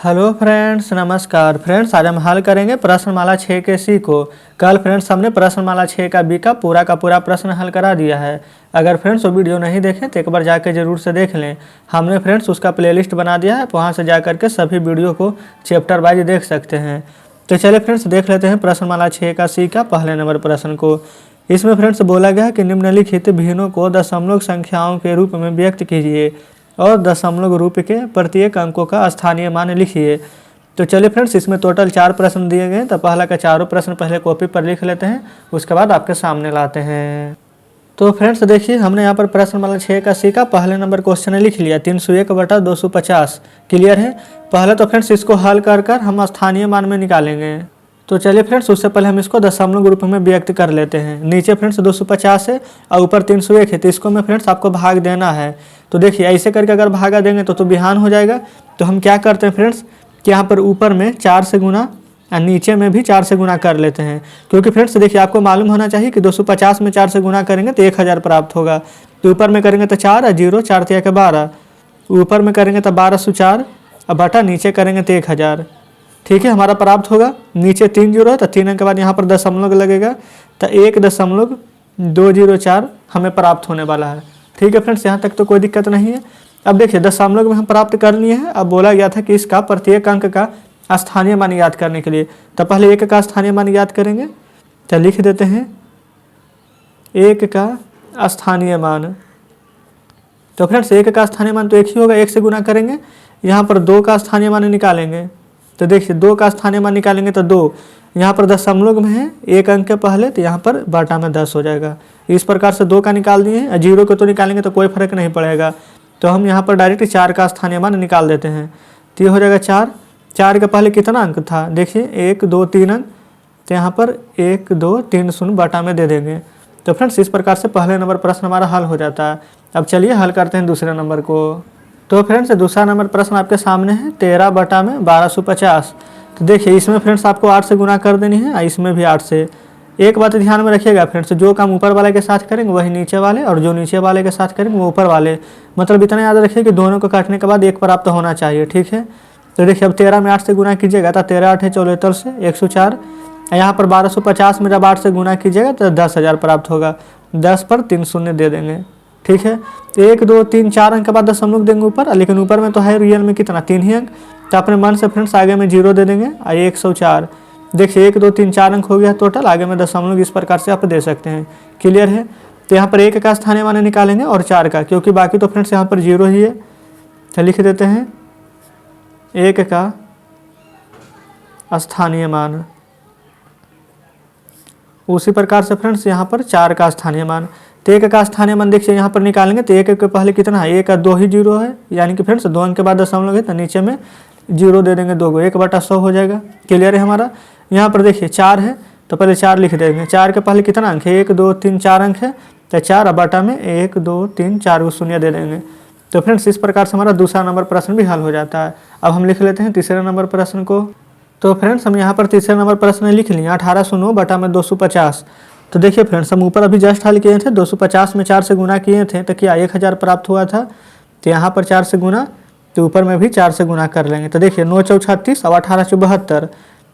Hello friends, नमस्कार friends. आज हम हल करेंगे प्रश्नमाला 6 के सी को। कल फ्रेंड्स हमने प्रश्नमाला 6 का बी का पूरा प्रश्न हल करा दिया है। अगर फ्रेंड्स वो वीडियो नहीं देखें तो एक बार जाकर जरूर से देख लें। हमने फ्रेंड्स उसका प्लेलिस्ट बना दिया है, वहाँ से जा करके सभी वीडियो को चैप्टर वाइज देख सकते हैं। तो चलिए फ्रेंड्स देख लेते हैं प्रश्नमाला 6 का सी का पहले नंबर प्रश्न को। इसमें फ्रेंड्स बोला गया है कि निम्नलिखित भिन्नों को दशमलव संख्याओं के रूप में व्यक्त कीजिए और दशमलव रूप के प्रत्येक अंकों का स्थानीय मान लिखिए। तो चलिए फ्रेंड्स इसमें टोटल 4 प्रश्न दिए गए हैं। तो पहला का चारों प्रश्न पहले कॉपी पर लिख लेते हैं, उसके बाद आपके सामने लाते हैं। तो फ्रेंड्स देखिए हमने यहाँ पर प्रश्नमाला 6 का सी का पहले नंबर क्वेश्चन लिख लिया 301/250। क्लियर है। पहले तो फ्रेंड्स इसको हल कर हम स्थानीय मान में निकालेंगे। तो चलिए फ्रेंड्स उससे पहले हम इसको दशमलव रूप में व्यक्त कर लेते हैं। नीचे फ्रेंड्स 250 है और ऊपर 301 है, तो इसको में फ्रेंड्स आपको भाग देना है। तो देखिए ऐसे करके अगर भागा देंगे तो बिहान हो जाएगा। तो हम क्या करते हैं फ्रेंड्स कि यहाँ पर ऊपर में 4 से गुना और नीचे में भी 4 से गुना कर लेते हैं। क्योंकि फ्रेंड्स देखिए आपको मालूम होना चाहिए कि 250 में 4 से गुना करेंगे तो 1000 प्राप्त होगा। तो ऊपर में करेंगे तो 4 और 0 4 3 12, ऊपर में करेंगे तो 12/4 और बटा नीचे करेंगे तो 1000। ठीक है, हमारा प्राप्त होगा। नीचे 3 जीरो है तो 3 अंक के बाद यहाँ पर दशमलव लगेगा तो 1.204 हमें प्राप्त होने वाला है। ठीक है फ्रेंड्स, यहाँ तक तो कोई दिक्कत नहीं है। अब देखिए दशमलव में हम प्राप्त कर लिए हैं। अब बोला गया था कि इसका प्रत्येक अंक का स्थानीय मान याद करने के लिए, तो पहले 1 का स्थानीय मान याद करेंगे। तो लिख देते हैं 1 का स्थानीय मान। तो फ्रेंड्स 1 का स्थानीय मान तो 1 ही होगा, 1 से गुना करेंगे। यहाँ पर 2 का स्थानीय मान निकालेंगे। तो देखिए 2 का स्थानीय मान निकालेंगे तो 2 यहाँ पर दशमलव में है 1 अंक के पहले, तो यहाँ पर बाटा में 10 हो जाएगा। इस प्रकार से 2 का निकाल दिए हैं। 0 को तो निकालेंगे तो कोई फर्क नहीं पड़ेगा। तो हम यहाँ पर डायरेक्ट 4 का स्थानीय मान निकाल देते हैं। तो ये हो जाएगा 4 के पहले कितना अंक था, देखिए 1 2 3 अंक, तो यहाँ पर 1 2 3 0 बाटा में दे देंगे। तो फ्रेंड्स इस प्रकार से पहले नंबर प्रश्न हमारा हल हो जाता है। अब चलिए हल करते हैं दूसरे नंबर को। तो फ्रेंड्स दूसरा नंबर प्रश्न आपके सामने है 13/1250। तो देखिए इसमें फ्रेंड्स आपको 8 से गुना कर देनी है और इसमें भी 8 से। एक बात ध्यान में रखिएगा फ्रेंड्स, जो काम ऊपर वाले के साथ करेंगे वही नीचे वाले, और जो नीचे वाले के साथ करेंगे वो ऊपर वाले। मतलब इतना याद रखिए कि दोनों को काटने के बाद 1 प्राप्त होना चाहिए। ठीक है। तो देखिए अब 13 में 8 से गुना कीजिएगा तो 13 8 है 74 से 104। यहाँ पर 1250 में जब 8 से गुना कीजिएगा तो 10,000 प्राप्त होगा। 10 पर 3 शून्य दे देंगे। ठीक है। 1 2 3 4 अंक के बाद दशमलव देंगे ऊपर, लेकिन ऊपर में तो है रियल में कितना 3 ही अंक। तो अपने मन से फ्रेंड्स आगे में 0 दे देंगे और 104। देखिए 1 2 3 4 अंक हो गया टोटल, आगे में दशमलव इस प्रकार से आप दे सकते हैं। क्लियर है। तो यहाँ पर 1 का स्थानीय मान निकालेंगे और 4 का, क्योंकि बाकी तो फ्रेंड्स यहाँ पर 0 ही है। तो लिख देते हैं 1 का स्थानीय मान। उसी प्रकार से फ्रेंड्स यहाँ पर 4 का स्थानीय मान। तो 1 का स्थानीय मान देखिए यहाँ पर निकालेंगे तो 1 के पहले कितना है, 1 का 2 ही 0 है, यानी कि फ्रेंड्स 2 अंक के बाद दशमलव है तो नीचे में 0 दे देंगे, 2 को 1/100 हो जाएगा। क्लियर है हमारा। यहाँ पर देखिए 4 है तो पहले 4 लिख देंगे। 4 के पहले कितना अंक है, 1 2 3 4 अंक है, तो 4 बाटा में 1 2 3 4 को शून्य दे देंगे। तो फ्रेंड्स इस प्रकार से हमारा दूसरा नंबर प्रश्न भी हल हो जाता है। अब हम लिख लेते हैं तीसरे नंबर प्रश्न को। तो फ्रेंड्स हम यहाँ पर तीसरे नंबर प्रश्न लिख लिए 1809/250। तो देखिए फ्रेंड्स हम ऊपर अभी जस्ट हल किए थे, 250 में 4 से गुना किए थे तो क्या 1000 प्राप्त हुआ था। तो यहाँ पर 4 से गुना, तो ऊपर में भी 4 से गुना कर लेंगे। तो देखिए 9 4 36 और 18 4 72,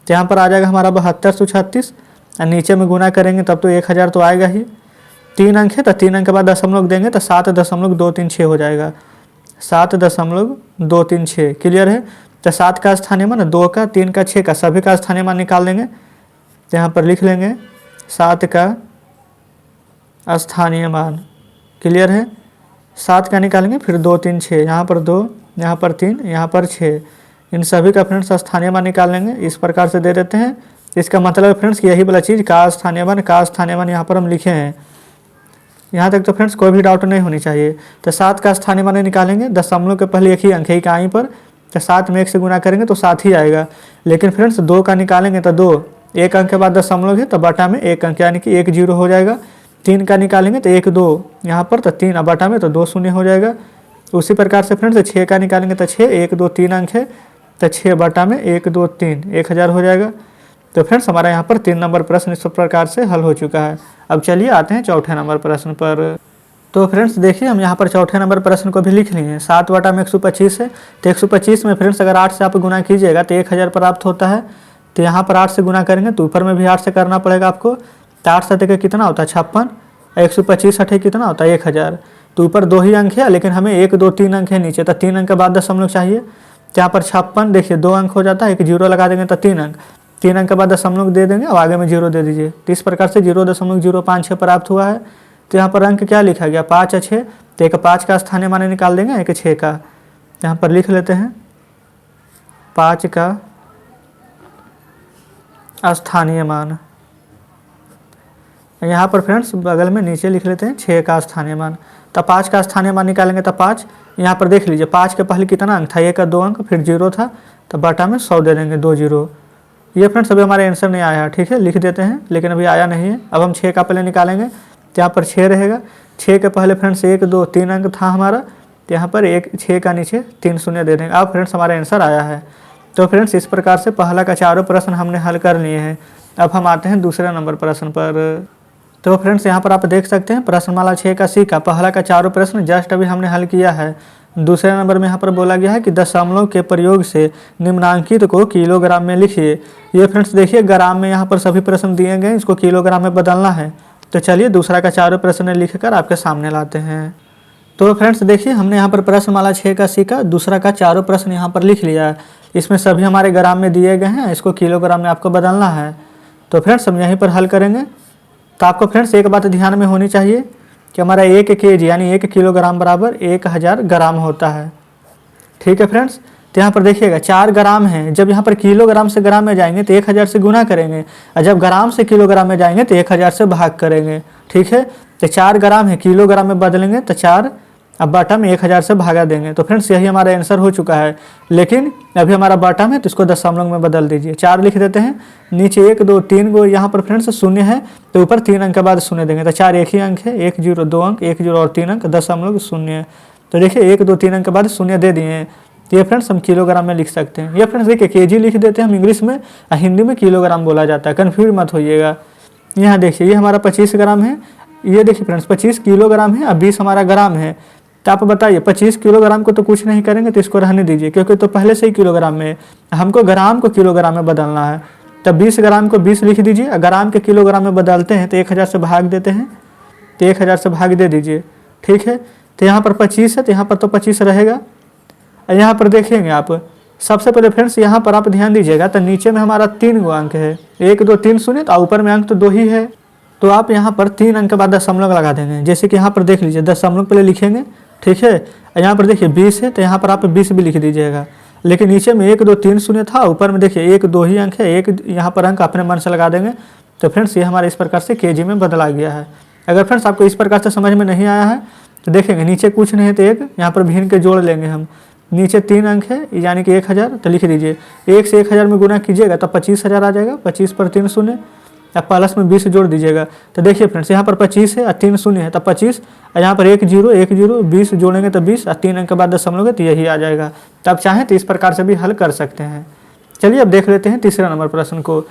तो यहाँ पर आ जाएगा हमारा 72 से 36 और नीचे में गुना करेंगे तब तो 1000 तो आएगा ही। 3 अंक है तो 3 अंक के बाद दशमलव देंगे तो 7.236 हो जाएगा। 7.236। क्लियर है। तो 7 का स्थानीय मान, 2 का 3 का 6 का सभी का स्थानीय मान निकाल देंगे। तो यहाँ पर लिख लेंगे 7 का स्थानीय मान। क्लियर है। 7 का निकालेंगे, फिर 2 3 6, यहाँ पर 2 यहाँ पर 3 यहाँ पर 6, इन सभी का फ्रेंड्स स्थानीय मान निकाल लेंगे। इस प्रकार से दे देते हैं। इसका मतलब फ्रेंड्स यही वाला चीज़ का स्थानीय मान यहाँ पर हम लिखे हैं। यहाँ तक तो फ्रेंड्स कोई भी डाउट नहीं होनी चाहिए। तो 7 का स्थानीय मान निकालेंगे, दशमलव के पहले 1 ही अंक है इकाई पर, तो 7 में 1 से गुना करेंगे तो 7 ही आएगा। लेकिन फ्रेंड्स 2 का निकालेंगे तो 2, 1 अंक के बाद दशमलव है तो बाटा में 1 अंक, यानी कि 1 0 हो जाएगा। 3 का निकालेंगे तो 1 2 यहाँ पर, तो 3 बाटा में तो 2 शून्य हो जाएगा। उसी प्रकार से फ्रेंड्स 6 का निकालेंगे तो 6, 1 2 3 अंक है तो 6 बाटा में 1 2 3, 1000 हो जाएगा। तो फ्रेंड्स हमारा यहाँ पर 3 नंबर प्रश्न इस प्रकार से हल हो चुका है। अब चलिए आते हैं चौथे नंबर प्रश्न पर। तो फ्रेंड्स देखिए हम यहाँ पर चौथे नंबर प्रश्न को भी लिख लिए हैं। 7 बटा में 125 है, तो 125 में फ्रेंड्स अगर 8 से आप गुना कीजिएगा तो 1000 प्राप्त होता है। तो यहाँ पर 8 से गुना करेंगे तो ऊपर में भी 8 से करना पड़ेगा आपको। तो 8 सतह कितना होता है 56, 125 अठे कितना होता है 1000। तो ऊपर 2 ही अंक है, लेकिन हमें 1 2 3 अंक है नीचे, तो 3 अंक के बाद दशमलव चाहिए। तो यहाँ पर 56 देखिए 2 अंक हो जाता है, एक जीरो लगा देंगे तो 3 अंक, 3 अंक के बाद दशमलव दे देंगे और आगे में जीरो दे दीजिए। तो इस प्रकार से 0.056 प्राप्त हुआ है। तो यहाँ पर अंक क्या लिखा गया 5 और 6, तो एक 5 का स्थानीय मान निकाल देंगे, एक 6 का। यहाँ पर लिख लेते हैं 5 का स्थानीय मान। यहाँ पर फ्रेंड्स बगल में नीचे लिख लेते हैं 6 का स्थानीय मान। तब 5 का स्थानीय मान निकालेंगे तो 5, यहाँ पर देख लीजिए 5 के पहले कितना अंक था 1 का 2 अंक, फिर 0 था, तो बटा में 100 दे देंगे 2 0। ये फ्रेंड्स अभी हमारे आंसर नहीं आया है, ठीक है, लिख देते हैं, लेकिन अभी आया नहीं है। अब हम 6 का पहले निकालेंगे, तो यहाँ पर 6 रहेगा। 6 के पहले फ्रेंड्स 1 2 3 अंक था हमारा, तो यहाँ पर 6 का नीचे 3 शून्य दे देंगे। अब फ्रेंड्स हमारा आंसर आया है। तो फ्रेंड्स इस प्रकार से पहला का चारों प्रश्न हमने हल कर लिए हैं। अब हम आते हैं दूसरे नंबर प्रश्न पर। तो फ्रेंड्स यहाँ पर आप देख सकते हैं प्रश्नमाला 6 का सी का पहला का चारों प्रश्न जस्ट अभी हमने हल किया है। दूसरे नंबर में यहाँ पर बोला गया है कि दशमलव के प्रयोग से निम्नांकित को किलोग्राम में लिखिए। ये फ्रेंड्स देखिए ग्राम में यहाँ पर सभी प्रश्न दिए गए, इसको किलोग्राम में बदलना है। तो चलिए दूसरा का चारों प्रश्न लिखकर आपके सामने लाते हैं। तो फ्रेंड्स देखिए हमने यहाँ पर प्रश्नमाला 6 का सी का दूसरा का चारों प्रश्न यहाँ पर लिख लिया है। इसमें सभी हमारे ग्राम में दिए गए हैं, इसको किलोग्राम में आपको बदलना है। तो फ्रेंड्स हम यहीं पर हल करेंगे। तो आपको फ्रेंड्स एक बात ध्यान में होनी चाहिए कि हमारा 1 kg यानी 1 किलोग्राम बराबर 1000 ग्राम होता है, ठीक है फ्रेंड्स। तो यहाँ पर देखिएगा 4 ग्राम है, जब यहाँ पर किलोग्राम से ग्राम में जाएंगे तो 1000 से गुना करेंगे, और जब ग्राम से किलोग्राम में जाएंगे तो 1000 से भाग करेंगे, ठीक है। तो 4 ग्राम है, किलोग्राम में बदलेंगे तो 4, अब बटा में 1000 से भागा देंगे। तो फ्रेंड्स यही हमारा आंसर हो चुका है, लेकिन अभी हमारा बटा में तो इसको दशमलव में बदल दीजिए। 4 लिख देते हैं, नीचे 1 2 3 को यहाँ पर फ्रेंड्स शून्य है, तो ऊपर 3 अंक के बाद शून्य देंगे। तो 4 एक ही अंक है, 1 0 2 अंक, 1 0 और 3 अंक, दशमलव शून्य। तो देखिए 1 2 3 अंक के बाद शून्य दे दिए हैं। ये फ्रेंड्स हम किलोग्राम में लिख सकते हैं। ये फ्रेंड्स देखिए केजी लिख देते हैं हम इंग्लिश में, हिंदी में किलोग्राम बोला जाता है, कन्फ्यूज मत होइएगा। यहाँ देखिए ये हमारा 25 ग्राम है, ये देखिए फ्रेंड्स 25 किलोग्राम है, अब 20 हमारा ग्राम है। तो आप बताइए 25 किलोग्राम को तो कुछ नहीं करेंगे, तो इसको रहने दीजिए, क्योंकि तो पहले से ही किलोग्राम में, हमको ग्राम को किलोग्राम में बदलना है। तब 20 ग्राम को 20 लिख दीजिए, ग्राम के किलोग्राम में बदलते हैं तो 1000 से भाग देते हैं, तो 1000 से भाग दे दीजिए, ठीक है। तो यहाँ पर 25 है, तो यहाँ पर तो 25 रहेगा। यहाँ पर देखेंगे आप सबसे पहले फ्रेंड्स यहाँ पर आप ध्यान दीजिएगा, तो नीचे में हमारा 3 गो अंक है, 1 2 3 शून्य, तो ऊपर में अंक तो 2 ही है। तो आप यहाँ पर 3 अंक के बाद दशमलव लगा देंगे, जैसे कि यहाँ पर देख लीजिए दशमलव पहले लिखेंगे, ठीक है। यहाँ पर देखिए 20 है, तो यहाँ पर आप 20 भी लिख दीजिएगा, लेकिन नीचे में 1 2 3 शून्य था, ऊपर में देखिए 1 2 ही अंक है, एक यहाँ पर अंक अपने मन से लगा देंगे। तो फ्रेंड्स ये हमारे इस प्रकार से केजी में बदला गया है। अगर फ्रेंड्स आपको इस प्रकार से समझ में नहीं आया है तो देखेंगे नीचे कुछ नहीं है, तो एक यहाँ पर भिन्न के जोड़ लेंगे हम, नीचे 3 अंक है यानी कि 1000, तो लिख दीजिए 1 से 1000 में गुना कीजिएगा तो 25000 आ जाएगा, 25 पर 3 शून्य, अब प्लस में 20 जोड़ दीजिएगा। तो देखिए फ्रेंड्स यहाँ पर 25 है और 3 शून्य है, तो 25, और यहाँ पर 1 0 1 0 20 जोड़ेंगे तो 20, और 3 अंक के बाद दशमलव, तो यही आ जाएगा। तो आप चाहें तो इस प्रकार से भी हल कर सकते हैं। चलिए अब देख लेते हैं तीसरा नंबर प्रश्न को।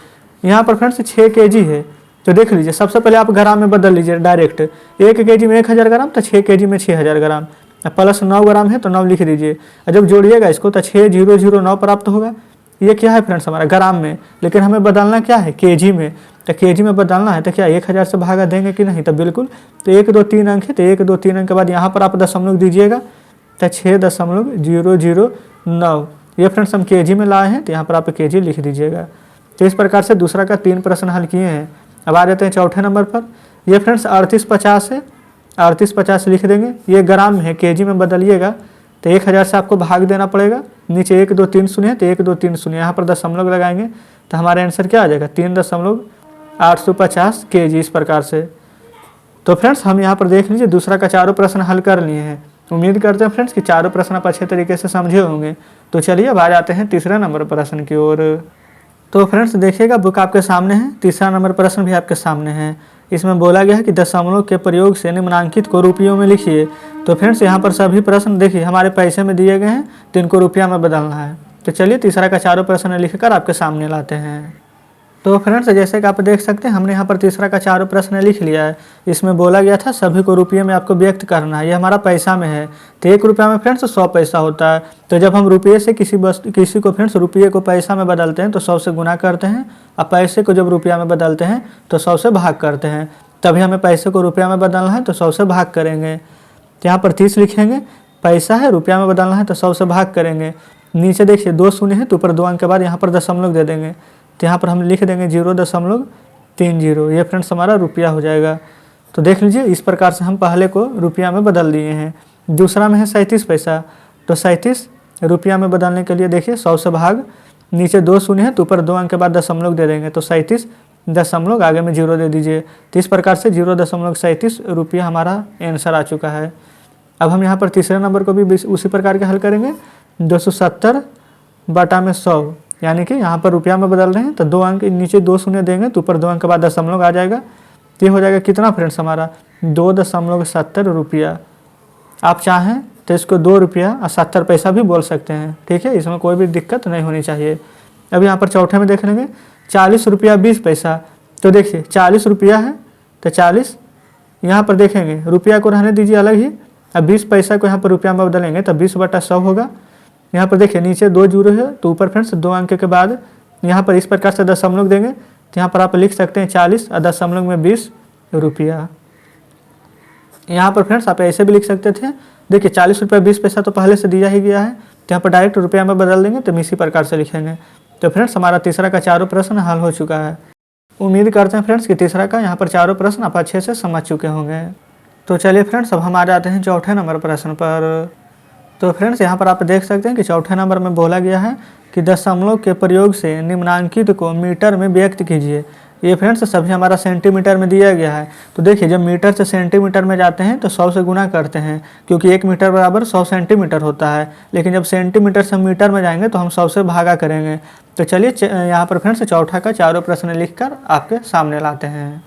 यहाँ पर फ्रेंड्स 6 kg है, तो देख लीजिए सबसे पहले आप ग्राम में बदल लीजिए डायरेक्ट, 1 kg में 1000 ग्राम, तो 6 kg में 6000 ग्राम, प्लस 9 ग्राम है तो 9 लिख दीजिए, और जब जोड़िएगा इसको तो 6009 प्राप्त होगा। ये क्या है फ्रेंड्स हमारा ग्राम में, लेकिन हमें बदलना क्या है केजी में, तो केजी में बदलना है, तो क्या 1000 से भागा देंगे कि नहीं, तो बिल्कुल। तो 1 2 3 अंक है, तो 1 2 3 अंक के बाद यहाँ पर आप दशमलव दीजिएगा, तो 6.009। ये फ्रेंड्स हम केजी में लाए हैं, तो यहाँ पर आप केजी लिख दीजिएगा। तो इस प्रकार से दूसरा का 3 प्रश्न हल किए हैं। अब आ जाते हैं चौथे नंबर पर। ये फ्रेंड्स 3850 है, 3850 लिख देंगे, ये ग्राम है, केजी में बदलिएगा तो 1000 से आपको भाग देना पड़ेगा, नीचे 1 2 3 शून्य है तो 1 2 3 शून्य, यहाँ पर दशमलव लगाएंगे तो हमारा आंसर क्या आ जाएगा 3.850 kg इस प्रकार से। तो फ्रेंड्स हम यहाँ पर देख लीजिए दूसरा का चारों प्रश्न हल कर लिए हैं। उम्मीद करते हैं फ्रेंड्स कि चारों प्रश्न आप अच्छे तरीके से समझे होंगे। तो चलिए अब आ जाते हैं तीसरे नंबर प्रश्न की ओर। तो फ्रेंड्स देखिएगा बुक आपके सामने है, तीसरा नंबर प्रश्न भी आपके सामने है। इसमें बोला गया है कि दशमलव के प्रयोग से निम्नांकित को रुपयों में लिखिए। तो फ्रेंड्स यहाँ पर सभी प्रश्न देखिए हमारे पैसे में दिए गए हैं, तो इनको रुपया में बदलना है। तो चलिए तीसरा का चारों प्रश्न लिखकर आपके सामने लाते हैं। तो फ्रेंड्स जैसे कि आप देख सकते हैं हमने यहाँ पर तीसरा का चारों प्रश्न लिख लिया है। इसमें बोला गया था सभी को रुपये में आपको व्यक्त करना है, ये हमारा पैसा में है। तो 1 रुपया में फ्रेंड्स 100 पैसा होता है। तो जब हम रुपये से किसी को फ्रेंड्स रुपये को पैसा में बदलते हैं तो 100 से गुना करते हैं, और पैसे को जब रुपया में बदलते हैं तो 100 से भाग करते हैं। तभी हमें पैसे को रुपया में बदलना है तो 100 से भाग करेंगे। तो यहाँ पर 30 लिखेंगे, पैसा है रुपया में बदलना है तो 100 से भाग करेंगे। नीचे देखिए 2 शून्य है तो ऊपर 2 अंक के बाद यहाँ पर दशमलव दे देंगे। तो यहाँ पर हम लिख देंगे 0.30, ये फ्रेंड्स हमारा रुपया हो जाएगा। तो देख लीजिए इस प्रकार से हम पहले को रुपया में बदल दिए हैं। दूसरा में है 37 पैसा, तो 37 रुपया में बदलने के लिए देखिए 100 से भाग, नीचे 2 शून्य है तो ऊपर 2 अंक के बाद दशमलव दे देंगे। तो 37 दशमलव आगे में 0 दे दीजिए। तो इस प्रकार से 0.37 रुपया हमारा आंसर आ चुका है। अब हम यहाँ पर तीसरे नंबर को भी उसी प्रकार के हल करेंगे। 270/100, यानी कि यहाँ पर रुपया में बदल रहे हैं तो 2 अंक नीचे 2 शून्य देंगे तो ऊपर 2 अंक के बाद दशमलव आ जाएगा। तो ये हो जाएगा कितना फ्रेंड्स हमारा 2.70 रुपया। आप चाहें तो इसको 2 रुपया और 70 पैसा भी बोल सकते हैं, ठीक है, इसमें कोई भी दिक्कत नहीं होनी चाहिए। अब यहाँ पर चौथे में देख लेंगे 40 रुपया 20 पैसा। तो देखिए 40 रुपया है तो 40 यहाँ पर देखेंगे रुपया को रहने दीजिए अलग ही, अब 20 पैसा को यहाँ पर रुपया में बदलेंगे तो 20/100 होगा। यहाँ पर देखिए नीचे 2 जीरो है तो ऊपर फ्रेंड्स 2 अंक के बाद यहाँ पर इस प्रकार से दशमलव देंगे। तो यहाँ पर आप लिख सकते हैं 40 और दशमलव में 20 रुपया। यहाँ पर फ्रेंड्स आप ऐसे भी लिख सकते थे, देखिए 40 रुपया 20 पैसा तो पहले से दिया ही गया है, तो यहाँ पर डायरेक्ट रुपया में बदल देंगे तो इसी प्रकार से लिखेंगे। तो फ्रेंड्स हमारा तीसरा का चारों प्रश्न हल हो चुका है। उम्मीद करते हैं फ्रेंड्स कि तीसरा का यहाँ पर चारों प्रश्न आप अच्छे से समझ चुके होंगे। तो चलिए फ्रेंड्स अब हम आ जाते हैं चौथे नंबर प्रश्न पर। तो फ्रेंड्स यहाँ पर आप देख सकते हैं कि चौथे नंबर में बोला गया है कि दशमलव के प्रयोग से निम्नांकित को मीटर में व्यक्त कीजिए। ये फ्रेंड्स सभी हमारा सेंटीमीटर में दिया गया है। तो देखिए जब मीटर से सेंटीमीटर में जाते हैं तो 100 से गुना करते हैं, क्योंकि 1 मीटर बराबर 100 सेंटीमीटर होता है। लेकिन जब सेंटीमीटर से मीटर में जाएंगे तो हम 100 से भागा करेंगे। तो चलिए यहाँ पर फ्रेंड्स चौथा का चारों प्रश्न लिखकर आपके सामने लाते हैं।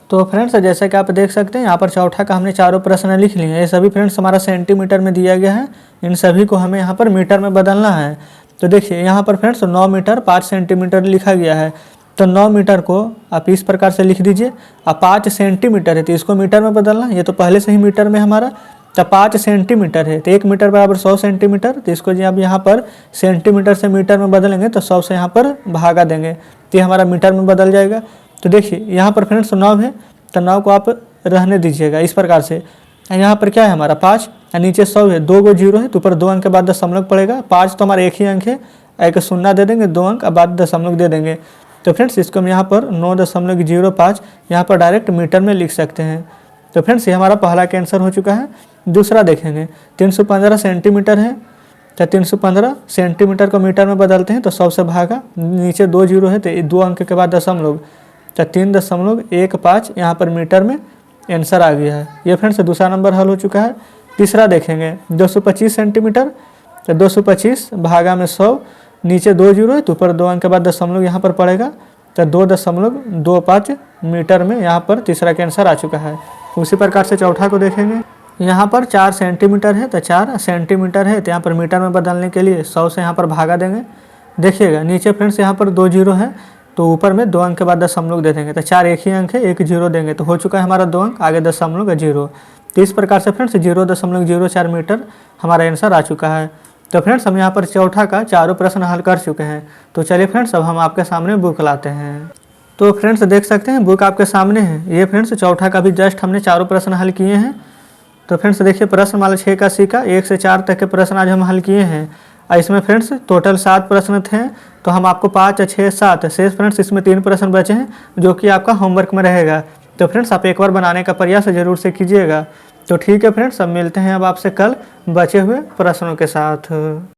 तो फ्रेंड्स जैसे कि आप देख सकते हैं यहाँ पर चौथा का हमने चारों प्रश्न लिख लिए हैं। ये सभी फ्रेंड्स हमारा सेंटीमीटर में दिया गया है, इन सभी को हमें यहाँ पर मीटर में बदलना है। तो देखिए यहाँ पर फ्रेंड्स 9 मीटर 5 सेंटीमीटर लिखा गया है, तो 9 मीटर को आप इस प्रकार से लिख दीजिए। अब 5 सेंटीमीटर है तो इसको मीटर में बदलना, ये तो पहले से ही मीटर में हमारा, तो 5 सेंटीमीटर है तो 1 मीटर बराबर 100 सेंटीमीटर। तो इसको जी आप यहाँ पर सेंटीमीटर से मीटर में बदलेंगे तो 100 से यहाँ पर भागा देंगे तो ये हमारा मीटर में बदल जाएगा। तो देखिए यहाँ पर फ्रेंड्स 9 है तो 9 को आप रहने दीजिएगा इस प्रकार से। यहाँ पर क्या है हमारा 5 और नीचे 100 है, 2 को 0 है तो ऊपर 2 अंक के बाद दशमलव पड़ेगा। 5 तो हमारा एक ही अंक है, एक शून्य दे देंगे, 2 अंक और बाद दशमलव दे देंगे। तो फ्रेंड्स इसको हम यहाँ पर 9.05 यहाँ पर डायरेक्ट मीटर में लिख सकते हैं। तो फ्रेंड्स ये हमारा पहला का आंसर हो चुका है। दूसरा देखेंगे 315 सेंटीमीटर है, तो 315 सेंटीमीटर को मीटर में बदलते हैं तो 100 से भागा, नीचे 2 जीरो है तो 2 अंक के बाद दशमलव, तो 3.15 यहाँ पर मीटर में आंसर आ गया है। ये फ्रेंड्स दूसरा नंबर हल हो चुका है। तीसरा देखेंगे 225 सेंटीमीटर, तो 225 भागा में 100, नीचे 2 जीरो है तो ऊपर 2 अंक के बाद दशमलव यहाँ पर पड़ेगा, तो 2.25 मीटर में यहाँ पर तीसरा का आंसर आ चुका है। उसी प्रकार से चौथा को देखेंगे, यहाँ पर 4 सेंटीमीटर है तो 4 सेंटीमीटर है तो यहाँ पर मीटर में बदलने के लिए 100 से यहाँ पर भागा देंगे। देखिएगा नीचे फ्रेंड्स यहाँ पर 2 जीरो है तो ऊपर में 2 अंक के बाद दशमलव दे देंगे, तो 4 एक ही अंक है, 1 जीरो देंगे तो हो चुका है हमारा 2 अंक, आगे दशमलव 0। तो इस प्रकार से फ्रेंड्स 0.04 मीटर हमारा आंसर आ चुका है। तो फ्रेंड्स हम यहाँ पर चौथा का चारों प्रश्न हल कर चुके हैं। तो चलिए फ्रेंड्स अब हम आपके सामने बुक लाते हैं। तो फ्रेंड्स देख सकते हैं बुक आपके सामने है। ये फ्रेंड्स चौथा का भी जस्ट हमने चारों प्रश्न हल किए हैं। तो फ्रेंड्स देखिए प्रश्नमाला 6 का सी का 1 से 4 तक के प्रश्न आज हम हल किए हैं। और इसमें फ्रेंड्स टोटल 7 प्रश्न थे, तो हम आपको 5, 6, 7 शेष फ्रेंड्स इसमें 3 प्रश्न बचे हैं जो कि आपका होमवर्क में रहेगा। तो फ्रेंड्स आप एक बार बनाने का प्रयास जरूर से कीजिएगा। तो ठीक है फ्रेंड्स, अब मिलते हैं अब आपसे कल बचे हुए प्रश्नों के साथ।